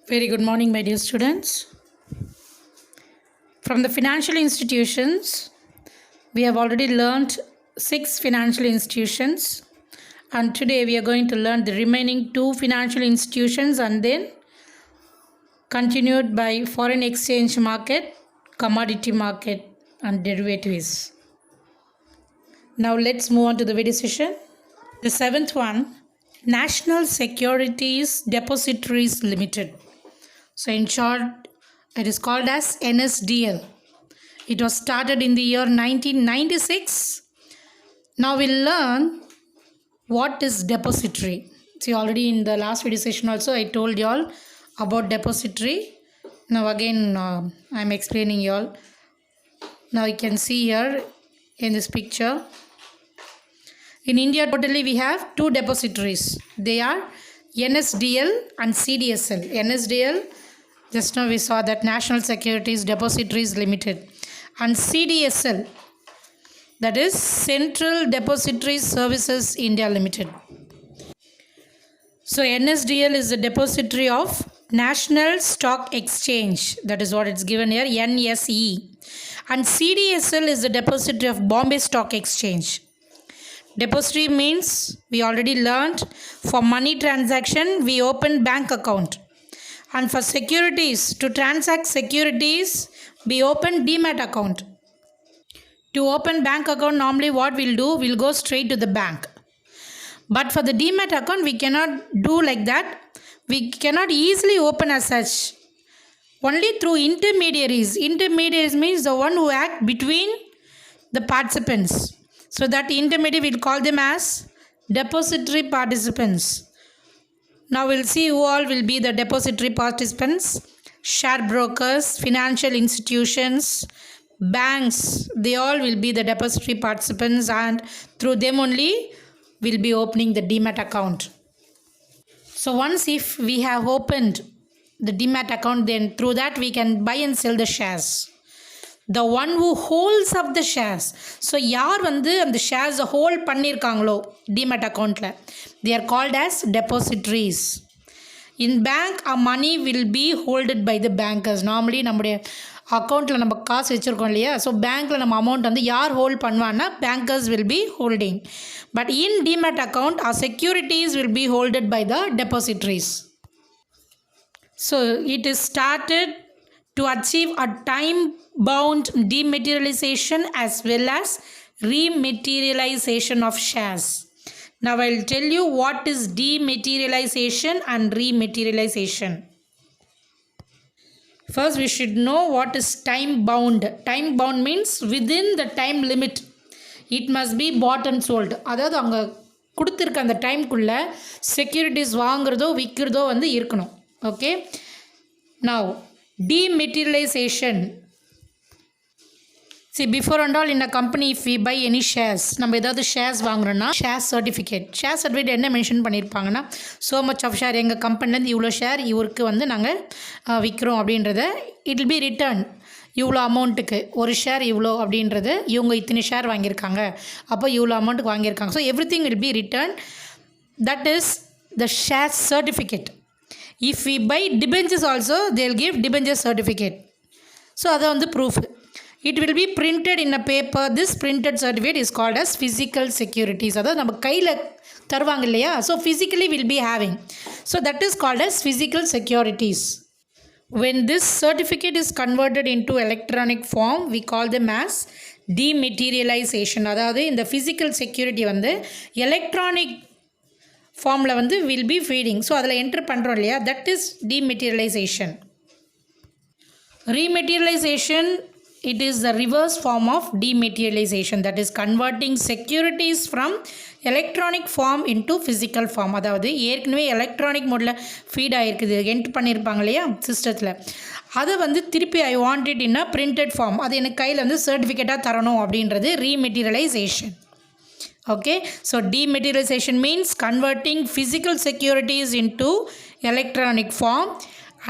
Very good morning, my dear students. From the financial institutions, we have already learned 6 financial institutions, and today we are going to learn the remaining 2 financial institutions and then continued by foreign exchange market, commodity market, and derivatives. Now let's move on to the video session. The 7th one, National Securities Depositories Limited. So in short, it is called as NSDL. It was started in the year 1996. Now we'll learn what is depository. See, already in the last video session also I told you all about depository. Now again I'm explaining you all. Now you can see here in this picture. In India totally we have 2 depositories. They are NSDL and CDSL. NSDL, just now we saw that National Securities Depositories Limited, and CDSL, that is Central Depository Services India Limited. So NSDL is the depository of National Stock Exchange, that is what it's given here, NSE, and CDSL is the depository of Bombay Stock Exchange. Depository means we already learned for money transaction we open bank account. And for securities, to transact securities, we open Demat account. To open bank account, normally what we'll do, we'll go straight to the bank. But for the Demat account, we cannot do like that. We cannot easily open as such. Only through intermediaries. Intermediaries means the one who act between the participants. So that intermediary, we'll call them as depository participants. Now we'll see who all will be the depository participants. Share brokers, financial institutions, banks, they all will be the depository participants, and through them only we'll be opening the Demat account. So once if we have opened the Demat account, then through that we can buy and sell the shares. The one who holds up the shares. So யார் வந்து அந்த ஷேர்ஸை hold பண்ணியிருக்காங்களோ demat அக்கௌண்ட்டில், they are called as depositories. In bank, our money will be holded by the bankers. Normally நம்முடைய அக்கௌண்ட்டில் நம்ம காசு வச்சுருக்கோம் இல்லையா, ஸோ பேங்க்கில் நம்ம அமௌண்ட் வந்து யார் ஹோல்ட் பண்ணுவான்னா bankers will be holding. But in demat account, our securities will be holded by the depositories. So it is started to achieve a time-bound dematerialization as well as rematerialization of shares. Now I will tell you what is dematerialization and rematerialization. First we should know what is time-bound. Time-bound means within the time limit. It must be bought and sold. அதாவது அவங்க கொடுத்துருக்க அந்த டைம்குள்ளே securities வாங்குறதோ விற்கிறதோ வந்து இருக்கணும். Okay, now dematerialization. See, before and all in a company, if we buy any shares, நம்ம ஏதாவது shares வாங்குறோன்னா share certificate என்ன மென்ஷன் பண்ணியிருப்பாங்கன்னா, ஸோ மச் ஆஃப் ஷேர் எங்கள் கம்பெனிலேருந்து இவ்வளோ ஷேர் இவருக்கு வந்து நாங்கள் விற்கிறோம் அப்படின்றத, இட் வில் பி ரிட்டர்ன் இவ்வளோ அமௌண்ட்டுக்கு, ஒரு ஷேர் இவ்வளோ அப்படின்றது, இவங்க இத்தனை ஷேர் வாங்கியிருக்காங்க, அப்போ இவ்வளோ அமௌண்ட்டுக்கு வாங்கியிருக்காங்க. So every thing will be return. That is the share certificate. If we buy debentures also, they will give debenture certificate. So அது வந்து proof. It will be printed in a paper. This printed certificate is called as physical securities. அதாவது நம்ம கையில் தருவாங்க இல்லையா, so physically will be having. So that is called as physical securities. When this certificate is converted into electronic form, we call them as dematerialization. அதாவது இந்த physical security வந்து electronic ஃபார்மில் வந்து வில் பி ஃபீடிங். ஸோ அதில் enter பண்ணுறோம் இல்லையா, that is dematerialization. Rematerialization, it is the reverse form of dematerialization, that is converting securities from electronic form into physical form. அதாவது ஏற்கனவே எலக்ட்ரானிக் மோடில் ஃபீட் ஆகிருக்குது, என்ட்ரு பண்ணியிருப்பாங்க இல்லையா சிஸ்டத்தில், அதை வந்து திருப்பி I want it in a printed form, அது எனக்கு கையில் வந்து சர்டிஃபிகேட்டாக தரணும் அப்படின்றது rematerialization. Okay, so dematerialization means converting physical securities into electronic form,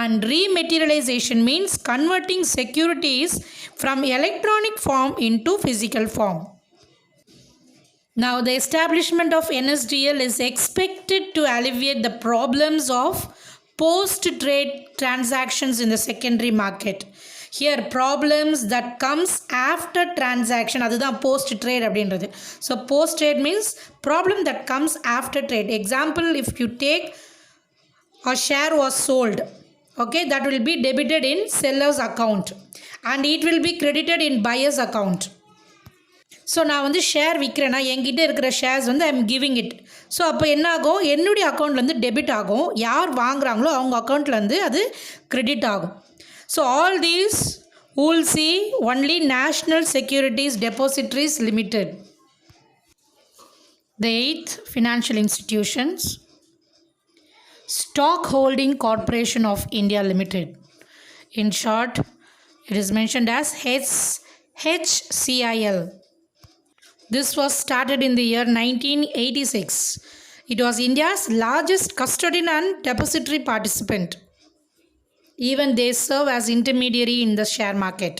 and rematerialization means converting securities from electronic form into physical form. Now the establishment of NSDL is expected to alleviate the problems of post-trade transactions in the secondary market. Here problems that comes after transaction, அதுதான் post trade அப்படின்றது. So post trade means problem that comes after trade. Example, if you take a share was sold, okay, that will be debited in seller's account and it will be credited in buyer's account. So நான் வந்து share விற்கிறேன்னா என்கிட்ட இருக்கிற shares வந்து I am giving it. So அப்போ என்ன ஆகும், என்னுடைய அக்கௌண்ட்லேருந்து டெபிட் ஆகும், யார் வாங்குறாங்களோ அவங்க அக்கௌண்ட்லேருந்து அது கிரெடிட் ஆகும். So all these will see only National Securities Depositories Limited. The eighth, financial institutions. Stock Holding Corporation of India Limited. In short, it is mentioned as HCIL. This was started in the year 1986. It was India's largest custodian and depository participant. Even they serve as intermediary in the share market.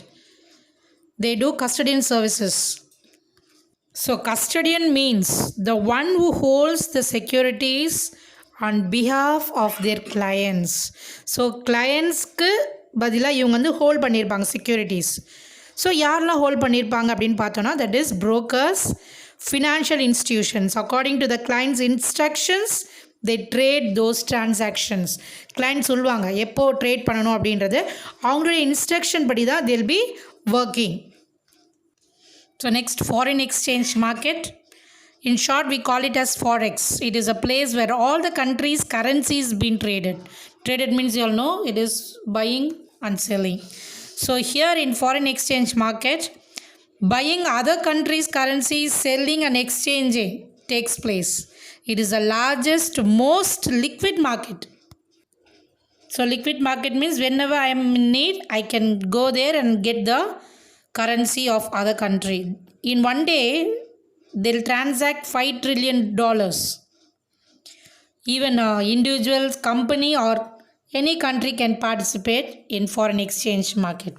They do custodian services. So custodian means the one who holds the securities on behalf of their clients. So clientsக்கு பதிலாக இவங்க வந்து hold பண்ணியிருப்பாங்க securities. So யாரெல்லாம் hold பண்ணியிருப்பாங்க அப்படின்னு பார்த்தோன்னா, that is brokers, financial institutions. According to the client's instructions, they trade those transactions. Client சொல்லுவாங்க எப்போ ட்ரேட் பண்ணணும் அப்படின்றது, அவங்களுடைய இன்ஸ்ட்ரக்ஷன் படி தான் they'll be working. So next, foreign exchange market. In short, we call it as forex. It is a place where all the countries' currencies being traded. Traded means you all know it is buying and selling. So here in foreign exchange market, buying other countries' currencies, selling and exchanging takes place. It is the largest, most liquid market. So liquid market means whenever I am in need, I can go there and get the currency of other country. In one day, they'll transact $5 trillion. Even individuals, company or any country can participate in foreign exchange market.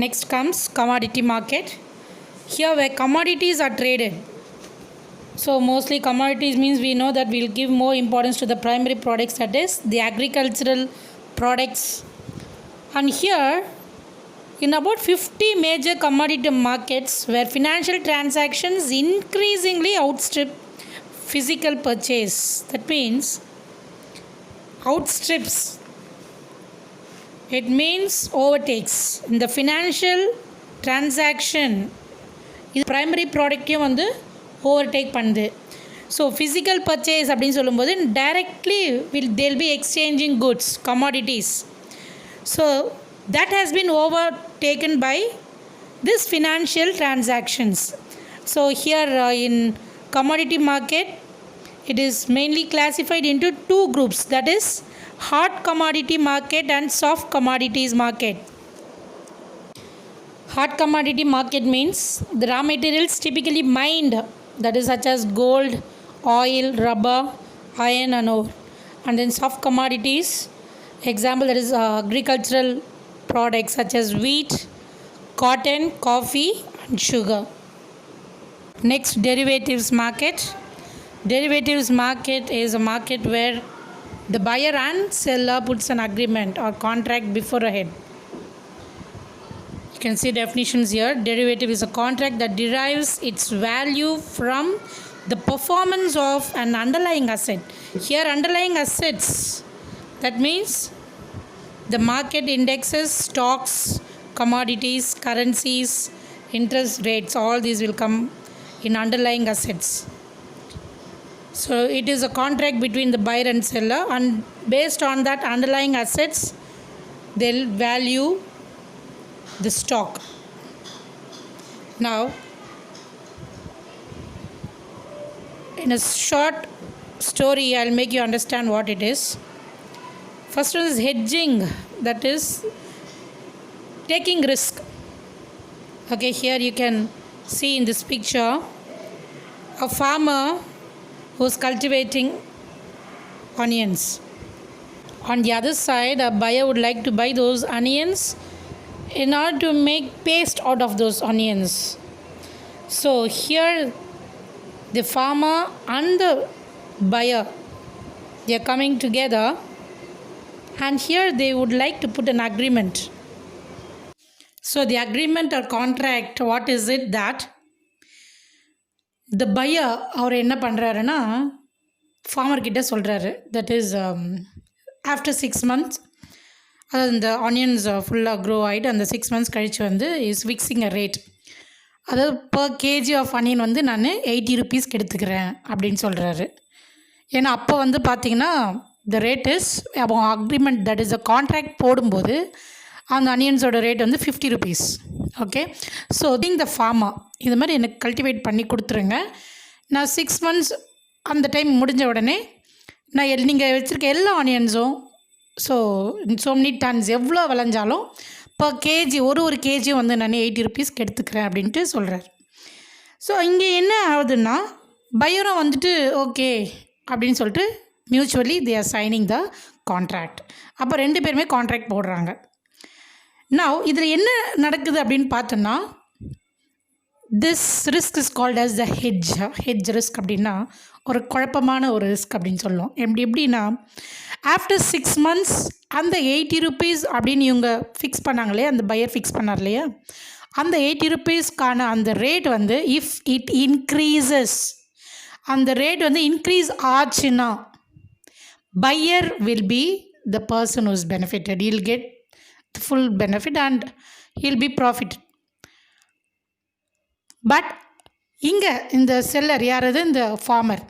Next comes commodity market. Here where commodities are traded. So mostly commodities means we know that we'll give more importance to the primary products, that is the agricultural products. And here in about 50 major commodity markets where financial transactions increasingly outstrip physical purchase. That means outstrips. It means overtakes. In the financial transaction, இது primary ப்ராடக்டையும் வந்து overtake பண்ணுது. So physical purchase அப்படின்னு சொல்லும்போது directly they'll be exchanging goods, commodities. So that has been overtaken by this financial transactions. So here in commodity market, it is mainly classified into two groups, that is hard commodity market and soft commodities market. Hard commodity market means the raw materials typically mined, that is such as gold, oil, rubber, iron and ore. And then soft commodities, example, that is agricultural products such as wheat, cotton, coffee and sugar. Next, derivatives market. Derivatives market is a market where the buyer and seller puts an agreement or contract before ahead. You can see definitions here. Derivative is a contract that derives its value from the performance of an underlying asset. Here underlying assets, that means the market indexes, stocks, commodities, currencies, interest rates, all these will come in underlying assets. So it is a contract between the buyer and seller, and based on that underlying assets, they'll value the stock. Now, in a short story, I'll make you understand what it is. First one is hedging, that is taking risk. Okay, here you can see in this picture a farmer who's cultivating onions. On the other side, a buyer would like to buy those onions in order to make paste out of those onions. So here the farmer and the buyer, they are coming together and here they would like to put an agreement. So the agreement or contract, what is it that the buyer அவர் என்ன பண்ணுறாருன்னா farmer கிட்ட சொல்கிறாரு, that is after 6 months, அதாவது இந்த onions ஃபுல்லாக grow ஆகிட்டு அந்த 6 months கழித்து வந்து இஸ் ஃபிக்ஸிங் அ ரேட். அதாவது பர் கேஜி ஆஃப் ஆனியன் வந்து நான் 80 rupeesக்கு எடுத்துக்கிறேன் அப்படின்னு சொல்கிறாரு. ஏன்னா அப்போ வந்து பார்த்திங்கன்னா த ரேட் இஸ் அவங்க agreement, that is a contract போடும்போது அந்த அனியன்ஸோட ரேட் வந்து 50 rupees. Okay, so think the farmer இது மாதிரி எனக்கு கல்டிவேட் பண்ணி கொடுத்துருங்க, நான் 6 months அந்த டைம் முடிஞ்ச உடனே நான் நீங்கள் வச்சுருக்க எல்லா ஆனியன்ஸும் ஸோ மெனி டன்ஸ் எவ்வளோ விளைஞ்சாலும் இப்போ கேஜி ஒரு கேஜியும் வந்து நான் 80 rupeesக்கு எடுத்துக்கிறேன் அப்படின்ட்டு சொல்கிறார். ஸோ இங்கே என்ன ஆகுதுன்னா பையரும் வந்துட்டு ஓகே அப்படின்னு சொல்லிட்டு mutually they are signing the contract. அப்போ 2 பேருமே கான்ட்ராக்ட் போடுறாங்க. நவ் இதில் என்ன நடக்குது அப்படின்னு பார்த்தோன்னா this risk is called as the hedge risk. அப்படின்னா ஒரு குழப்பமான ஒரு ரிஸ்க் அப்படின்னு சொல்லுவோம். எப்படின்னா ஆஃப்டர் 6 months அந்த 80 rupees அப்படின்னு இவங்க ஃபிக்ஸ் பண்ணாங்களே, அந்த பையர் ஃபிக்ஸ் பண்ணார் இல்லையா, அந்த 80 rupeesக்கான அந்த ரேட் வந்து இஃப் இட் இன்க்ரீசஸ், அந்த ரேட் வந்து இன்க்ரீஸ் ஆச்சுன்னா buyer will be the person who is benefited, he'll get full benefit and he'll be profit. But இங்கே இந்த செல்லர் யாரது, இந்த ஃபார்மர்,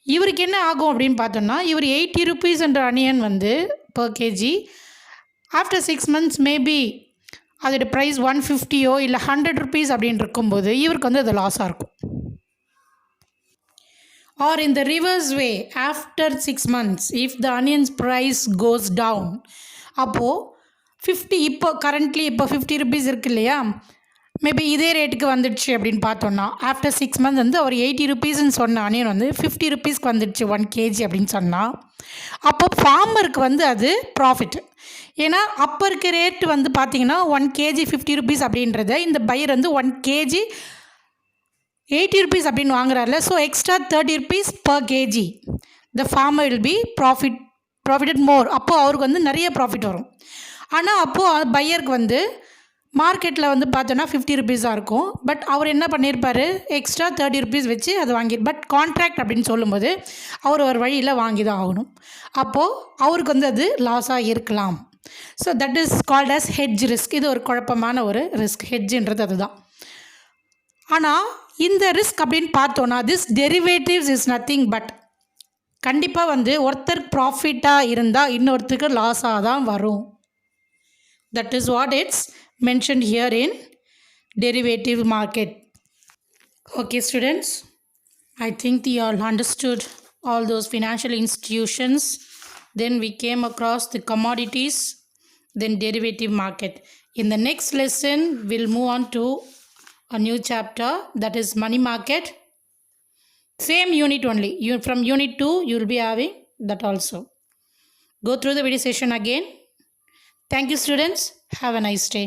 இவருக்கு என்ன ஆகும் அப்படின்னு பார்த்தோன்னா இவர் 80 rupees என்ற அனியன் வந்து per KG after 6 months maybe அதோட ப்ரைஸ் 150 இல்லை 100 rupees அப்படின்னு இருக்கும்போது இவருக்கு வந்து அது லாஸாக இருக்கும். Or in the reverse way, after 6 months if the onions price goes down, அப்போது 50 இப்போ கரண்ட்லி இப்போ 50 rupees இருக்கு இல்லையா, மேபி இதே ரேட்டுக்கு வந்துடுச்சு அப்படின்னு பார்த்தோன்னா ஆஃப்டர் 6 months வந்து அவர் 80 rupeesன்னு சொன்ன அனியன் வந்து 50 rupeesக்கு வந்துடுச்சு 1 kg அப்படின்னு சொன்னால் அப்போ ஃபார்மருக்கு வந்து அது ப்ராஃபிட். ஏன்னா அப்போ இருக்க ரேட்டு வந்து பார்த்திங்கன்னா 1 kg 50 rupees அப்படின்றத இந்த பையர் வந்து 1 kg 80 rupees அப்படின்னு வாங்குறாருல, so extra 30 rupees per kg the farmer will be profited more. அப்போது அவருக்கு வந்து நிறைய ப்ராஃபிட் வரும். ஆனால் அப்போது பையருக்கு வந்து மார்க்கெட்டில் வந்து பார்த்தோன்னா 50 rupees இருக்கும். பட் அவர் என்ன பண்ணியிருப்பார், எக்ஸ்ட்ரா 30 rupees வச்சு அது பட் கான்ட்ராக்ட் அப்படின்னு சொல்லும்போது அவர் ஒரு வழியில் வாங்கி தான் ஆகணும். அப்போது அவருக்கு வந்து அது லாஸாக இருக்கலாம். So that is called as hedge risk. இது ஒரு குழப்பமான ஒரு ரிஸ்க், ஹெட்ஜுன்றது அதுதான். ஆனால் இந்த ரிஸ்க் அப்படின்னு பார்த்தோன்னா this derivatives is nothing but கண்டிப்பாக வந்து ஒருத்தருக்கு ப்ராஃபிட்டாக இருந்தால் இன்னொருத்தருக்கு லாஸாக தான் வரும். That is what it's mentioned here in derivative market. Okay students, I think you all understood all those financial institutions. Then we came across the commodities, then derivative market. In the next lesson we'll move on to a new chapter, that is money market. Same unit only, from unit 2 you will be having that also. Go through the video session again. Thank you students. Have a nice day.